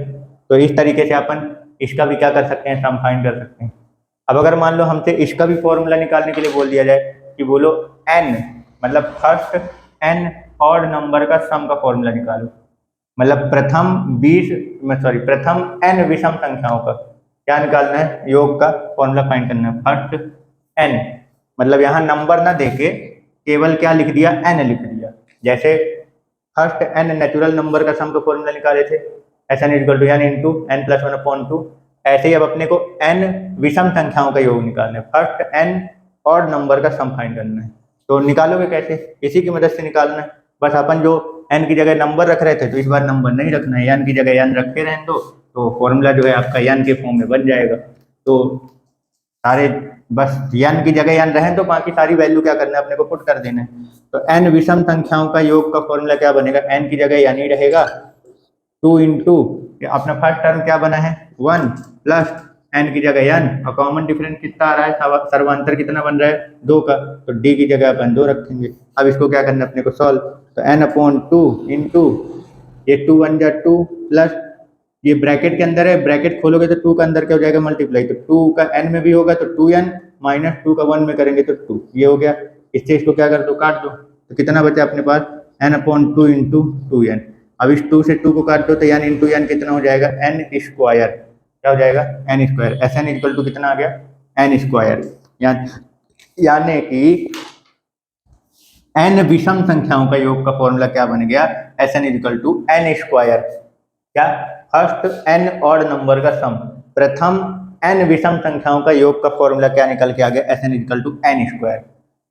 तो इस तरीके से अपन इसका भी क्या कर सकते हैं, सम फाइंड कर सकते हैं। अब अगर मान लो हमसे इसका भी फॉर्मूला निकालने के लिए बोल दिया जाए कि बोलो n मतलब फर्स्ट n ऑड नंबर का सम का फॉर्मूला निकालो, मतलब प्रथम n विषम संख्याओं का क्या निकालना है, योग का फॉर्मूला फाइंड करना है। फर्स्ट n मतलब यहाँ नंबर ना देके केवल क्या लिख दिया, n लिख दिया, जैसे फर्स्ट n नेचुरल नंबर का सम का फॉर्मूला निकाले थे, S N equal to n into N plus 1 upon 2, ऐसे ही अब अपने को n विषम संख्याओं का योग निकालना है, फर्स्ट n ऑड नंबर का सम फाइंड करना है। तो निकालोगे कैसे, इसी की मदद से निकालना है। बस अपन जो n की जगह नंबर रख रहे थे तो इस बार नंबर नहीं रखना है, n की जगह n रखे रहने दो, तो फॉर्मूला जो है आपका n के फॉर्म में बन जाएगा। तो सारे बस n की जगह n रहें तो बाकी सारी वैल्यू क्या करना है, अपने को पुट कर देना है। तो n विषम संख्याओं का योग का फॉर्मूला क्या बनेगा, n की जगह n ही रहेगा, 2 इंटू अपना फर्स्ट टर्म क्या बना है 1 प्लस n की जगह n, और कॉमन डिफरेंस कितना आ रहा है, सर्वांतर कितना बन रहा है 2 का, तो d की जगह अपन 2 रखेंगे। अब इसको क्या करना है अपने को सॉल्व, तो n अपॉन 2 इंटू ये 2 1 जा 2 प्लस ये ब्रैकेट के अंदर है, ब्रैकेट खोलोगे तो 2 का अंदर क्या हो जाएगा मल्टीप्लाई, तो 2 का n में भी होगा तो 2n माइनस 2 का 1 में करेंगे तो 2, ये हो गया। इससे इसको क्या कर दो, काट दो, तो कितना बचा अपने पास n/2 इंटू 2n। अब इस 2 से 2 को काट दो तो n इंटू n कितना हो जाएगा n स्क्वायर, क्या हो जाएगा n square. Sn equal to कितना आ गया n स्क्वायर, यानी कि n विषम संख्याओं का योग का फॉर्मूला क्या बन गया, Sn equal to n square. क्या, फर्स्ट n ऑड नंबर का सम, प्रथम n विषम संख्याओं का योग का फॉर्मूला क्या निकल के आ गया, Sn equal to n square.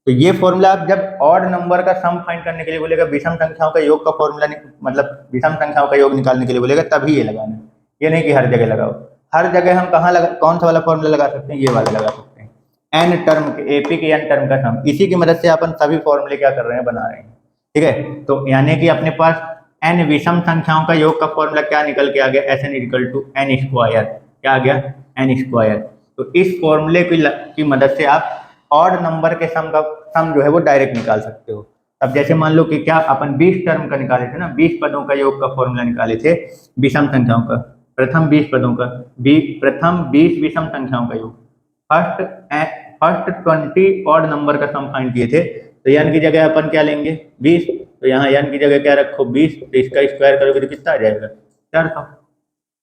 तो ये फॉर्मूला आप जब ऑड नंबर का सम फाइंड करने के लिए बोलेगा, विषम संख्याओं का योग का फॉर्मूला मतलब विषम संख्याओं का योग निकालने के लिए बोलेगा तभी ये लगाना है, ये नहीं कि हर जगह लगाओ। हर जगह हम कहाँ लगा, कौन सा वाला फॉर्मूला लगा सकते हैं, ये वाला लगा सकते हैं, n टर्म के, एपी के n टर्म का सम। इसी की मदद से अपन सभी फॉर्मूले क्या कर रहे हैं, बना रहे हैं, ठीक है। तो यानी कि अपने पास n विषम संख्याओं का योग का फॉर्मूला क्या निकल के आ गया, Sn equal to n square, क्या आ गया n स्क्वायर। तो इस फॉर्मूले की मदद से आप ऑड नंबर के सम जो है वो डायरेक्ट निकाल सकते हो। अब जैसे मान लो कि क्या अपन 20 टर्म का निकाले थे ना, 20 पदों का योग का फॉर्मूला निकाले थे विषम संख्याओं का, प्रथम 20 पदों का, प्रथम 20 विषम संख्याओं का योग, फर्स्ट 20 ऑड नंबर का सम फाइंड किए थे। तो n की जगह अपन क्या लेंगे 20, तो यहाँ n की जगह क्या रखो 20, तो इसका स्क्वायर करोगे तो कितना आ जाएगा 400।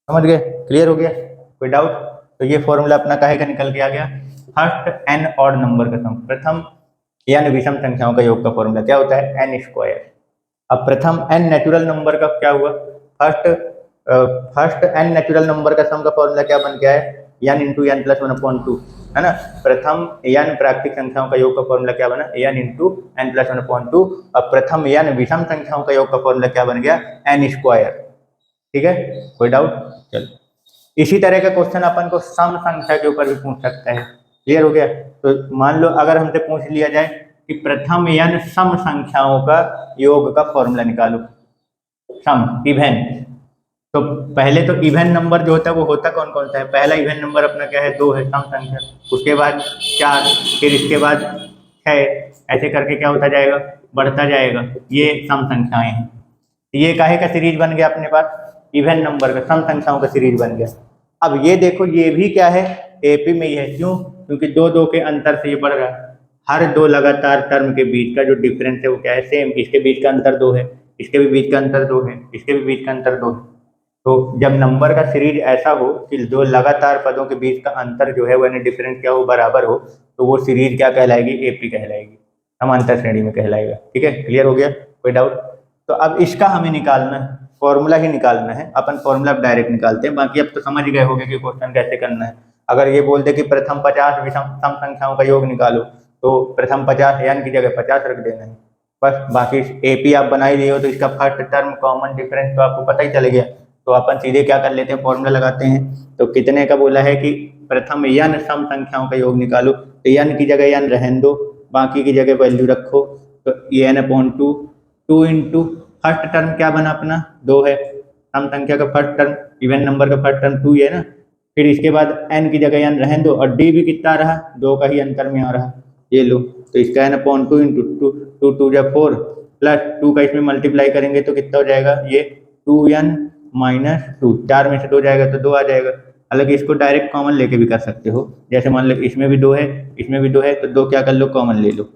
समझ गए, क्लियर हो गया, कोई डाउट। तो ये फॉर्मूला अपना काहे का निकल के आ गया, फर्स्ट n ऑड नंबर का सम, प्रथम n विषम संख्याओं का योग का फॉर्मूला क्या होता है n स्क्वायर। अब प्रथम n नेचुरल नंबर का क्या हुआ, फर्स्ट n नेचुरल नंबर का सम का फॉर्मूला क्या बन गया है n इंटू n प्लस 1/2, है ना। प्रथम n प्राकृतिक संख्याओं का योग का फॉर्मूला क्या बना n इंटू n प्लस 1/2। अब प्रथम n विषम संख्याओं का योग का फॉर्मूला क्या बन गया n स्क्वायर, ठीक है, कोई डाउट। चलो, इसी तरह का क्वेश्चन अपन को सम संख्या के ऊपर भी पूछ सकता है, क्लियर हो गया। तो मान लो अगर हमसे पूछ लिया जाए कि प्रथम n सम संख्याओं का योग का फॉर्मूला निकालो, सम इवन, तो पहले तो इवन नंबर जो होता है वो होता कौन कौन सा है, पहला इवन नंबर अपना क्या है 2 है, सम संख्या, उसके बाद 4, फिर इसके बाद 6, ऐसे करके क्या होता जाएगा, बढ़ता जाएगा, ये सम संख्याएं हैं। ये काहे का सीरीज बन गया अपने पास, इवन नंबर का सम संख्याओं का सीरीज बन गया। अब ये देखो ये भी क्या है, एपी में ही है, क्यों, क्योंकि 2 2 के अंतर से ये बढ़ रहा है। हर 2 लगातार टर्म के बीच का जो डिफरेंस है वो क्या है, सेम, इसके बीच का अंतर 2 है, इसके भी बीच का अंतर 2 है, इसके भी बीच का अंतर 2 है। तो जब नंबर का सीरीज ऐसा हो कि 2 लगातार पदों के बीच का अंतर जो है वो डिफरेंस क्या हो, बराबर हो, तो वो सीरीज क्या कहलाएगी, एपी कहलाएगी, समांतर श्रेणी में कहलाएगा, ठीक है, क्लियर हो गया, कोई डाउट। तो अब इसका हमें निकालना है, फॉर्मूला ही निकालना है, अपन फॉर्मूला डायरेक्ट निकालते हैं, बाकी अब तो समझ गए होंगे कि क्वेश्चन कैसे करना है। अगर ये बोल दे कि प्रथम 50 विषम सम संख्याओं का योग निकालो, तो प्रथम 50 n की जगह 50 रख देना है बस। बाकी एपी आप बना ही लिए हो तो इसका फर्स्ट टर्म कॉमन डिफरेंस तो आपको पता ही चल गया, तो अपन सीधे क्या कर लेते हैं, फॉर्मूला लगाते हैं। तो कितने का बोला है कि प्रथम n सम संख्याओं का योग निकालो, तो n की जगह n रहने दो, बाकी की जगह वैल्यू रखो, तो ये n/2, 2 इंटू फर्स्ट टर्म क्या बना अपना 2 है, सम संख्या का फर्स्ट टर्म, इवन नंबर का फर्स्ट टर्म 2 है ना, फिर इसके बाद n की जगह n रहने दो, और d भी कितना रहा, 2 का ही अंतर में आ रहा, ये लो, तो इसका n/2 इंटू 2 2 जा 4 प्लस 2 का इसमें मल्टीप्लाई करेंगे तो कितना हो जाएगा, ये 2n माइनस 2, 4 में से 2 जाएगा तो 2 आ जाएगा। हालांकि इसको डायरेक्ट कॉमन लेके भी कर सकते हो, जैसे मान लो इसमें भी 2 है, इसमें भी 2 है, तो 2 क्या कर लो, कॉमन ले लो,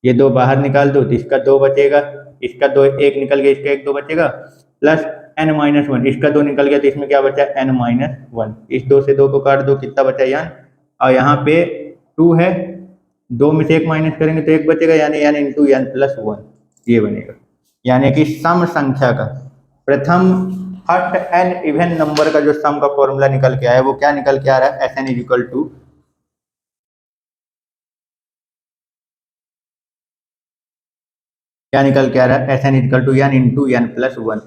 ये 2 बाहर निकाल दो, तो इसका 2 बचेगा, इसका 2 1 निकल गया, इसका 1 2 बचेगा, प्लस n-1, इसका 2 निकल गया, तो इसमें क्या बचा n-1, इस 2 से 2 को काट दो, कितना बचा यान, और यहाँ पे 2 है, 2 में से 1 माइनस करेंगे तो 1 बचेगा, यानी n इंटू n प्लस 1, ये बनेगा। यानी कि सम संख्या का प्रथम फर्स्ट n इवन नंबर का जो सम का फॉर्मूला निकल के आया वो क्या निकल के आ रहा है, Sn इक्वल टू क्या निकल के आ रहा है, Sn equal to n into n plus 1।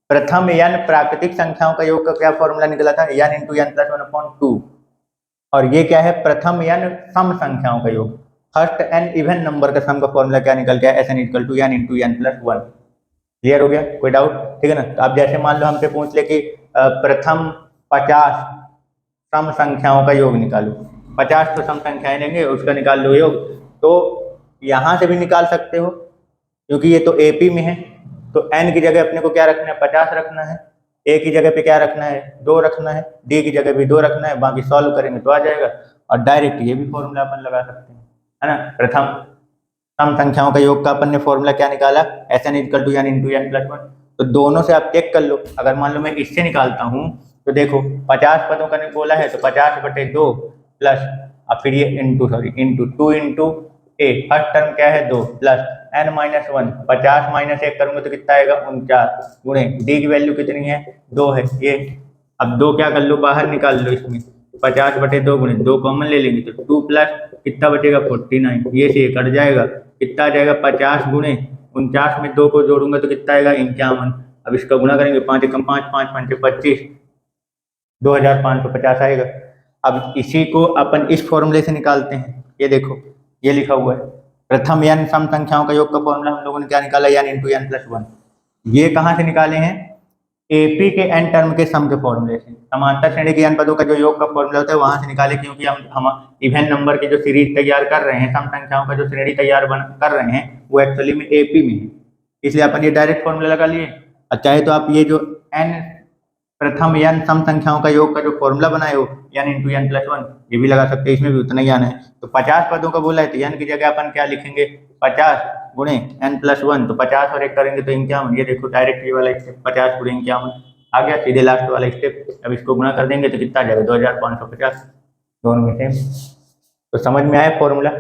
प्रथम n प्राकृतिक संख्याओं का योग का क्या फॉर्मूला निकला था, n इंटू n प्लस 1/2, और ये क्या है, प्रथम n सम संख्याओं का योग, फर्स्ट n इवन नंबर का सम का फॉर्मूला क्या निकल गया, Sn equal to n into n plus 1। Clear हो गया, कोई डाउट, ठीक है ना। तो अब जैसे मान लो हमसे पूछ ले कि प्रथम 50 सम संख्याओं का योग निकालो, 50 तो सम संख्याएं लेंगे, उसका निकाल लो योग, तो यहाँ से भी निकाल सकते हो क्योंकि ये तो एपी में है, तो n की जगह अपने को क्या रखना है, 50 रखना है, a की जगह पे क्या रखना है, 2 रखना है, d की जगह भी 2 रखना है, बाकी सॉल्व करेंगे तो आ जाएगा। और डायरेक्ट ये भी फॉर्मूला अपन लगा सकते हैं, है ना। प्रथम सम संख्याओं का योग का अपन ने फॉर्मूला क्या निकाला, Sn equal to n into n plus 1। तो दोनों से आप चेक कर लो, अगर मान लो मैं इससे निकालता हूँ तो देखो 50 पदों का बोला है तो 50/2 प्लस, अब फिर ये इंटू 2 इंटू ए, फर्स्ट टर्म क्या है 2 प्लस n माइनस 1, 50 माइनस 1 करूंगा तो कितना आएगा 49, गुणे डी की वैल्यू कितनी है 2 है ये। अब 2 क्या कर लो, बाहर निकाल लो, इसमें 50/2 गुणे 2 कॉमन ले लेंगे तो 2 प्लस कितना बचेगा 49, ये से कट जाएगा, कितना आ जाएगा 50 गुणे 49 में 2 को जोड़ूंगा तो कितना आएगा 51। अब इसका गुणा करेंगे 5 एकम 5, 5 5 25, 2550 आएगा। अब इसी को अपन इस फॉर्मूले से निकालते हैं, ये देखो ये लिखा हुआ है प्रथम n सम संख्याओं का योग का फॉर्मूला हम लोगों ने क्या निकाला, n इंटू n प्लस 1। ये कहाँ से निकाले हैं, एपी के n टर्म के सम के फॉर्मूले से। समांतर श्रेणी के n पदों का जो योग का फॉर्मूला होता है वहां से निकाले, क्योंकि हम इवन नंबर की जो सीरीज तैयार कर रहे हैं, सम संख्याओं का जो श्रेणी तैयार कर रहे हैं वो एक्चुअली में एपी में है, इसलिए अपन ये डायरेक्ट फॉर्मूला लगा लिए। और चाहे तो आप ये जो n प्रथम n सम संख्याओं का योग का जो फॉर्मूला बनाए हो n इंटू n प्लस 1 ये भी लगा सकते हैं, इसमें भी उतना ही आना है। तो 50 पदों का बोला है तो n की जगह अपन क्या लिखेंगे, 50 गुणे n प्लस 1, तो 50 और 1 करेंगे तो 51। ये देखो डायरेक्ट ये वाला स्टेप 50 गुणे 51 आ गया, सीधे लास्ट वाला स्टेप। अब इसको गुणा कर देंगे तो कितना आ जाएगा 2550, दोनों में सेम। तो समझ में आया फॉर्मूला,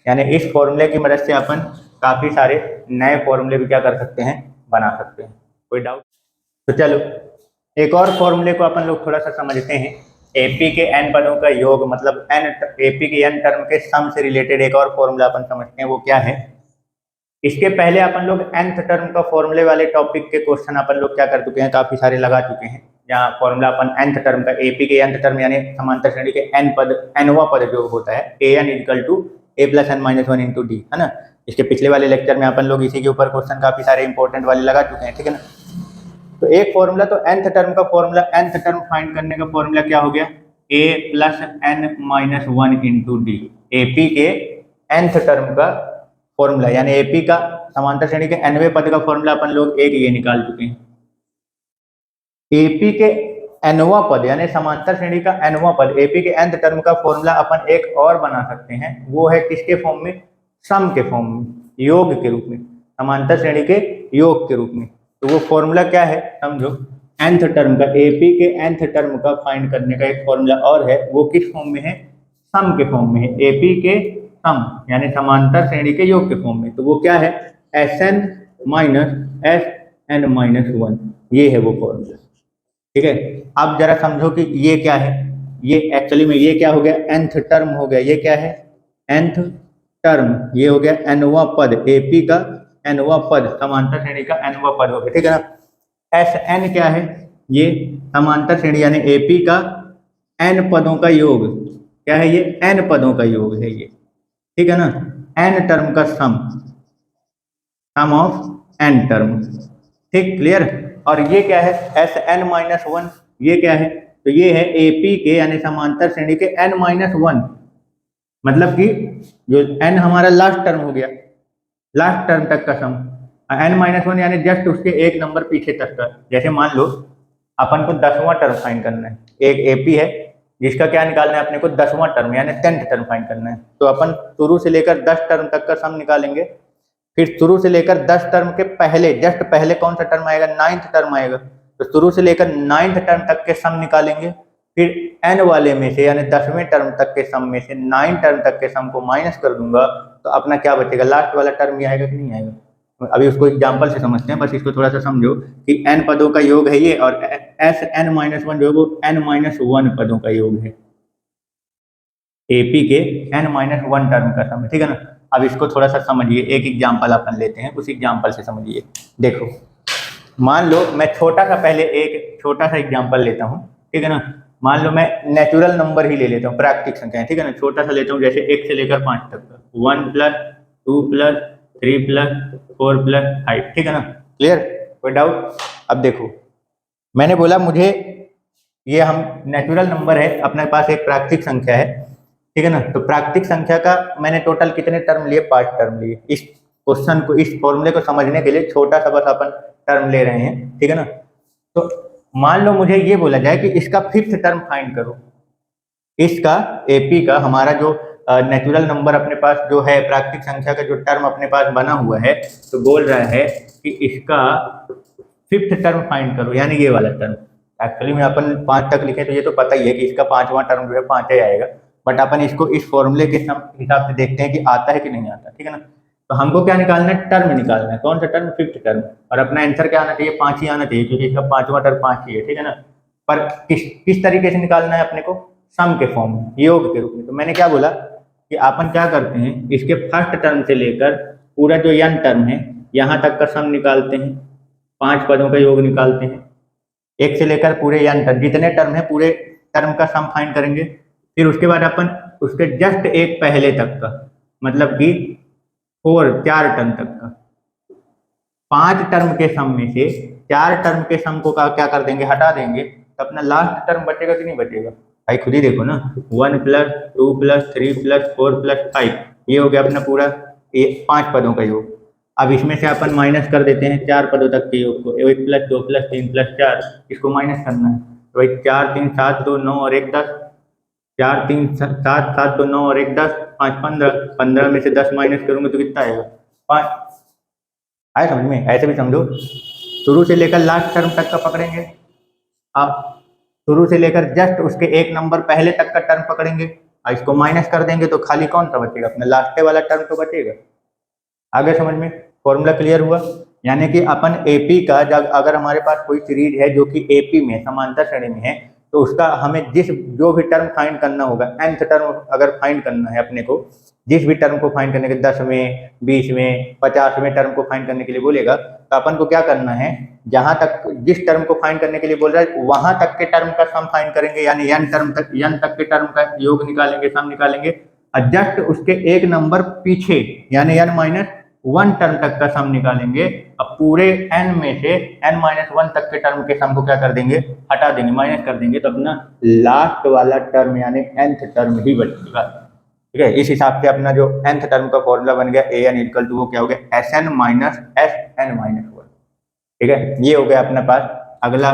यानी इस फॉर्मूले की मदद से अपन काफी सारे नए फॉर्मूले भी क्या कर सकते हैं, बना सकते हैं। कोई डाउट? तो चलो एक और फॉर्मूले को अपन लोग थोड़ा सा समझते हैं। एपी के n पदों का योग मतलब एपी के n टर्म के सम से रिलेटेड एक और फॉर्मूला अपन समझते हैं, वो क्या है। इसके पहले अपन लोग nth टर्म का फॉर्मूले वाले टॉपिक के क्वेश्चन अपन लोग क्या कर चुके हैं, काफी सारे लगा चुके हैं, जहाँ फॉर्मूला अपन nth टर्म का, एपी के nth टर्म यानी समांतर श्रेणी के nवां पद जो होता है an equal to a plus n minus 1 into D, है ना। इसके पिछले वाले लेक्चर में अपन लोग इसी के ऊपर क्वेश्चन काफी सारे इंपॉर्टेंट वाले लगा चुके हैं, ठीक है ना। तो एक फॉर्मूला तो nth टर्म का फॉर्मूला, nth टर्म फाइंड करने का फॉर्मूला क्या हो गया, a plus n minus 1 into D. AP के nth टर्म का फॉर्मूला यानी एपी का समांतर श्रेणी के nवें पद का फॉर्मूला अपन लोग एक ये निकाल चुके हैं। एपी के nवां पद यानी समांतर श्रेणी का nवां पद, एपी के nth टर्म का फॉर्मूला अपन एक और बना सकते हैं, वो है किसके फॉर्म में, सम के फॉर्म में, योग के रूप में, समांतर श्रेणी के योग के रूप में। तो वो फॉर्मूला क्या है समझो, nth टर्म का, एपी के nth टर्म का फाइंड करने का एक फॉर्मूला और है, वो किस फॉर्म में है, सम के फॉर्म में है, एपी के सम यानी समांतर श्रेणी के योग के फॉर्म में। तो वो क्या है, Sn माइनस Sn माइनस 1, ये है वो फॉर्मूला, ठीक है। अब जरा समझो कि ये क्या है, ये एक्चुअली में ये क्या हो गया, nth टर्म हो गया, ये क्या है nth टर्म, ये हो गया nवां पद, एपी का nवां पद, समांतर श्रेणी का nवां पद हो गया, ठीक है ना। Sn क्या है, ये समांतर श्रेणी यानी एपी का n पदों का योग, क्या है ये n पदों का योग है ये, ठीक है ना, n टर्म का सम ऑफ n टर्म, ठीक, क्लियर। और ये क्या है Sn माइनस 1, ये क्या है, तो ये है एपी के यानी समांतर श्रेणी के n माइनस 1, मतलब कि जो n हमारा लास्ट टर्म हो गया, लास्ट टर्म तक का सम, n माइनस 1 यानी जस्ट उसके एक नंबर पीछे तक का। जैसे मान लो अपन को 10वां टर्म फाइंड करना है, एक एपी है जिसका क्या निकालना है अपने को 10वां टर्म यानी 10th टर्म फाइंड करना है, तो अपन शुरू से लेकर 10 टर्म तक का सम निकालेंगे। फिर शुरू से लेकर 10 टर्म के पहले, जस्ट पहले कौन सा टर्म आएगा, 9th टर्म आएगा, तो शुरू से लेकर 9th टर्म तक के सम निकालेंगे। फिर n वाले में से यानी 10वें टर्म तक के सम में से 9 टर्म तक के सम को माइनस कर दूंगा तो अपना क्या बचेगा, लास्ट वाला टर्म ही आएगा कि नहीं आएगा। अभी उसको एग्जाम्पल से समझते हैं, बस इसको थोड़ा सा समझो कि n पदों का योग है ये, और Sn माइनस 1 जो है वो n माइनस 1 पदों का योग है, एपी के n माइनस 1 टर्म का सम, ठीक है ना। अब इसको थोड़ा सा समझिए, एक एग्जाम्पल अपन लेते हैं, उस एग्जाम्पल से समझिए। देखो मान लो मैं छोटा सा पहले एक छोटा सा एग्जाम्पल लेता हूँ, ठीक है ना। मान लो मैं नेचुरल नंबर ही ले लेता हूँ, प्राकृतिक संख्या, ठीक है ना, छोटा सा लेता हूँ, जैसे 1 से लेकर 5 तक का, 1 प्लस 2 प्लस 3 प्लस 4 प्लस 5, ठीक है ना, क्लियर, कोई डाउट। अब देखो मैंने बोला मुझे ये हम नेचुरल नंबर है, अपने पास एक प्राकृतिक संख्या है, ठीक है ना। तो प्राकृतिक संख्या का मैंने टोटल कितने टर्म लिए, 5 टर्म लिए। इस क्वेश्चन को, इस फॉर्मूले को समझने के लिए छोटा सा बस अपन टर्म ले रहे हैं, ठीक है ना। तो मान लो मुझे ये बोला जाए कि इसका फिफ्थ टर्म फाइंड करो, इसका एपी का हमारा जो नेचुरल नंबर अपने पास जो है, प्राकृतिक संख्या का जो टर्म अपने पास बना हुआ है, तो बोल रहा है कि इसका फिफ्थ टर्म फाइंड करो, यानी ये वाला टर्म। एक्चुअली में अपन 5 तक लिखे तो ये तो पता ही है कि इसका 5वां टर्म जो है 5 ही आएगा, बट अपन इसको इस फॉर्मूले के हिसाब से देखते हैं कि आता है कि नहीं आता, ठीक है ना। तो हमको क्या निकालना है, टर्म निकालना है। कौन सा टर्म, फिफ्थ टर्म। और अपना आंसर क्या आना चाहिए, 5 ही आना चाहिए, क्योंकि इसका 5वां टर्म 5 ही है, ठीक है ना। पर किस तरीके से निकालना है अपने को, सम के फॉर्म में, योग के रूप में। तो मैंने क्या बोला कि अपन क्या करते हैं, इसके फर्स्ट टर्म से लेकर पूरा जो n टर्म है यहाँ तक का सम निकालते हैं, 5 पदों का योग निकालते हैं, एक से लेकर पूरे n तक जितने टर्म है पूरे टर्म का सम फाइंड करेंगे। फिर उसके बाद अपन उसके जस्ट एक पहले तक का, मतलब कि 4 टर्म तक का, 5 टर्म के सम में से 4 टर्म के सम को क्या कर देंगे, हटा देंगे, तो अपना लास्ट टर्म बचेगा कि नहीं बचेगा भाई, खुद ही देखो ना। 1 + 2 + 3 + 4 + 5, ये हो गया अपना पूरा 5 पदों का योग। अब इसमें से अपन माइनस कर देते हैं 4 पदों तक के योग को, 1 + 2 + 3 + 4, इसको माइनस करना है। तो भाई 4 3 7 2 9 और 1 10, 4 3 7 7 2 9 और 1 10, 5 15, 15 में से 10 माइनस करूंगा तो कितना आएगा, 5 आए समझ में। ऐसे भी समझो, शुरू से लेकर लास्ट टर्म तक का पकड़ेंगे, आप शुरू से लेकर जस्ट उसके एक नंबर पहले तक का टर्म पकड़ेंगे और इसको माइनस कर देंगे, तो खाली कौन सा बचेगा, अपना लास्ट वाला टर्म तो बचेगा। आगे समझ में, फॉर्मूला क्लियर हुआ। यानी कि अपन एपी का जब अगर हमारे पास कोई सीरीज है जो कि एपी में समांतर श्रेणी में है, तो उसका हमें जो भी टर्म फाइंड करना होगा, nth टर्म अगर फाइंड करना है अपने को, जिस भी टर्म को फाइंड करने के 10वें 20वें 50वें टर्म को फाइंड करने के लिए बोलेगा, तो अपन को क्या करना है, जहां तक जिस टर्म को फाइंड करने के लिए बोल रहा है वहां तक के टर्म का सम फाइंड करेंगे, यानी n तक के टर्म का योग निकालेंगे, सम निकालेंगे, और जस्ट उसके एक नंबर पीछे यानी n-1 टर्म तक का सम निकालेंगे। अब पूरे n में से n-1 तक के टर्म के सम को क्या कर देंगे, हटा देंगे, माइनस कर देंगे, तो अपना लास्ट वाला टर्म यानी nth टर्म ही बचेगा, ठीक है। इस हिसाब से अपना जो nth टर्म का फॉर्मूला बन गया an इक्वल टू वो क्या हो गया, Sn माइनस Sn-1, ठीक है। ये हो गया अपने पास अगला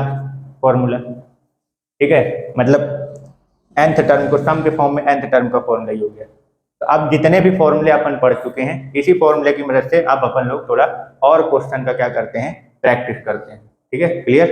फॉर्मूला, ठीक है। मतलब nth टर्म को सम के फॉर्म में nth टर्म का फॉर्मूला ही हो गया। तो अब जितने भी फॉर्मूले अपन पढ़ चुके हैं, इसी फॉर्मूले की मदद से अब अपन लोग थोड़ा और क्वेश्चन का क्या करते हैं, प्रैक्टिस करते हैं, ठीक है। क्लियर।